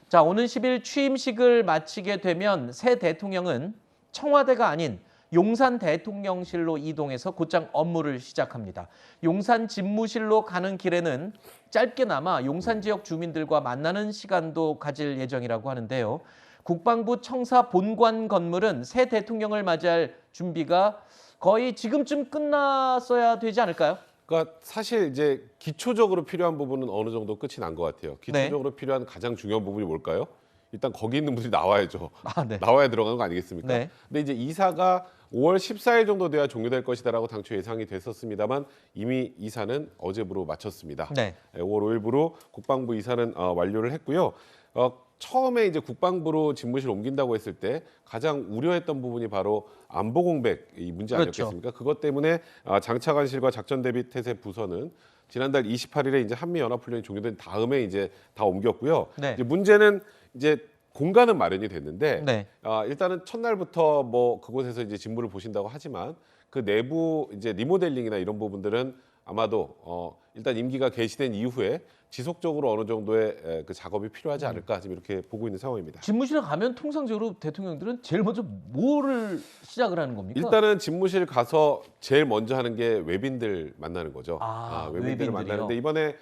자, 오는 10일 취임식을 마치게 되면 새 대통령은 청와대가 아닌 용산 대통령실로 이동해서 곧장 업무를 시작합니다. 용산 집무실로 가는 길에는 짧게나마 용산 지역 주민들과 만나는 시간도 가질 예정이라고 하는데요. 국방부 청사 본관 건물은 새 대통령을 맞이할 준비가 거의 지금쯤 끝났어야 되지 않을까요? 그러니까 사실 이제 기초적으로 필요한 부분은 어느 정도 끝이 난 것 같아요. 기초적으로 필요한 가장 중요한 부분이 뭘까요? 일단 거기 있는 분들이 나와야죠. 네. 나와야 들어가는 거 아니겠습니까? 네. 근데 이제 이사가 5월 14일 정도 돼야 종료될 것이다라고 당초 예상이 됐었습니다만 이미 이사는 어제부로 마쳤습니다. 네. 5월 5일부로 국방부 이사는 완료를 했고요. 처음에 이제 국방부로 집무실 옮긴다고 했을 때 가장 우려했던 부분이 바로 안보 공백 이 문제 아니었겠습니까? 그렇죠. 그것 때문에 장차관실과 작전대비태세 부서는 지난달 28일에 이제 한미연합훈련이 종료된 다음에 이제 다 옮겼고요. 네. 이제 문제는 이제 공간은 마련이 됐는데 네. 일단은 첫날부터 뭐 그곳에서 이제 직무를 보신다고 하지만 그 내부 이제 리모델링이나 이런 부분들은 아마도 일단 임기가 개시된 이후에 지속적으로 어느 정도의 그 작업이 필요하지 않을까 지금 이렇게 보고 있는 상황입니다. 집무실에 가면 통상적으로 대통령들은 제일 먼저 뭐를 시작을 하는 겁니까? 일단은 집무실 가서 제일 먼저 하는 게 외빈들 만나는 거죠. 외빈들을 외빈들이요? 만나는데 이번에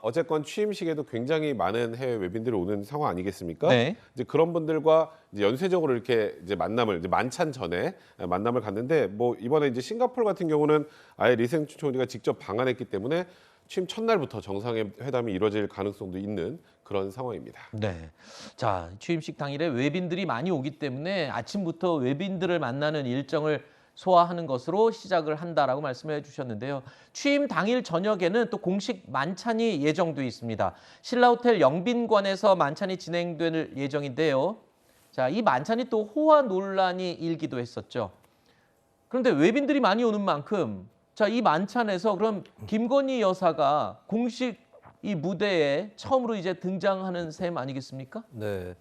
어쨌건 취임식에도 굉장히 많은 해외 외빈들이 오는 상황 아니겠습니까? 네. 이제 그런 분들과 이제 연쇄적으로 이렇게 이제 만남을 이제 만찬 전에 만남을 갔는데 뭐 이번에 이제 싱가포르 같은 경우는 아예 리생춘 총리가 직접 방한했기 때문에 취임 첫날부터 정상회담이 이루어질 가능성도 있는 그런 상황입니다. 네. 자, 취임식 당일에 외빈들이 많이 오기 때문에 아침부터 외빈들을 만나는 일정을 소화하는 것으로 시작을 한다라고 말씀해 주셨는데요. 취임 당일 저녁에는 또 공식 만찬이 예정돼 있습니다. 신라호텔 영빈관에서 만찬이 진행될 예정인데요. 자, 이 만찬이 또 호화 논란이 일기도 했었죠. 그런데 외빈들이 많이 오는 만큼 자, 이 만찬에서 그럼 김건희 여사가 공식 이 무대에 처음으로 이제 등장하는 셈 아니겠습니까? 네,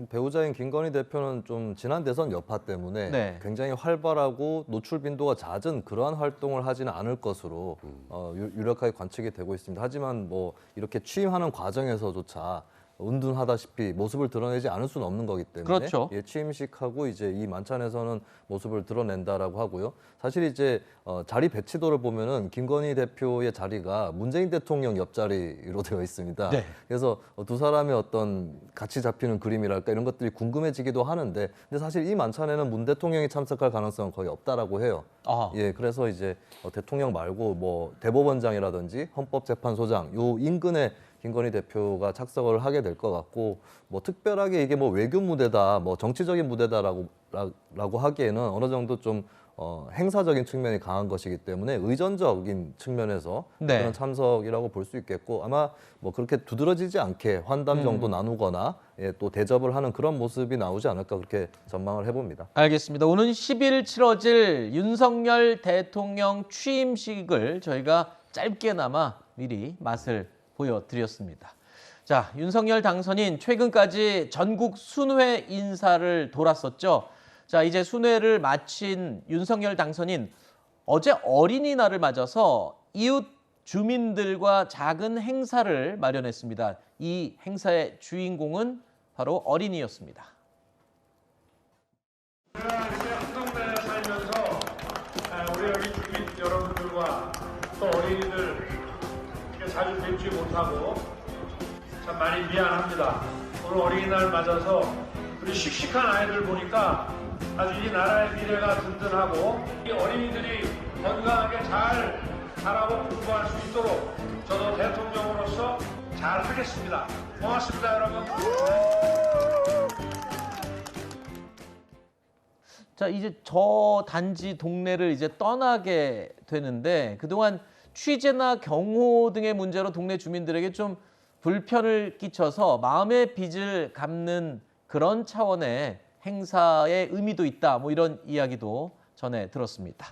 배우자인 김건희 대표는 좀 지난 대선 여파 때문에 네. 굉장히 활발하고 노출 빈도가 잦은 그러한 활동을 하지는 않을 것으로 유력하게 관측이 되고 있습니다. 하지만 뭐 이렇게 취임하는 과정에서조차 은둔하다시피 모습을 드러내지 않을 수는 없는 거기 때문에 그렇죠. 취임식하고 이제 이 만찬에서는 모습을 드러낸다라고 하고요. 사실 이제 자리 배치도를 보면은 김건희 대표의 자리가 문재인 대통령 옆자리로 되어 있습니다. 네. 그래서 두 사람의 어떤 같이 잡히는 그림이랄까 이런 것들이 궁금해지기도 하는데, 근데 사실 이 만찬에는 문 대통령이 참석할 가능성은 거의 없다라고 해요. 예, 그래서 이제 대통령 말고 뭐 대법원장이라든지 헌법재판소장 요 인근에 김건희 대표가 착석을 하게 될 것 같고, 뭐 특별하게 이게 뭐 외교 무대다, 뭐 정치적인 무대다라고 하기에는 어느 정도 좀 행사적인 측면이 강한 것이기 때문에 의전적인 측면에서 네. 그런 참석이라고 볼 수 있겠고, 아마 뭐 그렇게 두드러지지 않게 환담 정도 나누거나 또 대접을 하는 그런 모습이 나오지 않을까 그렇게 전망을 해봅니다. 알겠습니다. 오는 10일 치러질 윤석열 대통령 취임식을 저희가 짧게나마 미리 맛을 보여드렸습니다. 자, 윤석열 당선인 최근까지 전국 순회 인사를 돌았었죠. 자, 이제 순회를 마친 윤석열 당선인 어제 어린이날을 맞아서 이웃 주민들과 작은 행사를 마련했습니다. 이 행사의 주인공은 바로 어린이였습니다. 제가 이렇게 한 동네에 살면서 우리 여기 주민 여러분들과 또 어린이들 이렇게 자주 뵙지 못하고 참 많이 미안합니다. 오늘 어린이날 맞아서 우리 씩씩한 아이들 보니까 아주 이 나라의 미래가 든든하고 이 어린이들이 건강하게 잘 자라고 공부할 수 있도록 저도 대통령으로서 잘 하겠습니다. 고맙습니다, 여러분. 자, 이제 저 단지 동네를 이제 떠나게 되는데 그동안 취재나 경호 등의 문제로 동네 주민들에게 좀 불편을 끼쳐서 마음의 빚을 갚는 그런 차원의 행사의 의미도 있다. 뭐 이런 이야기도 전해 들었습니다.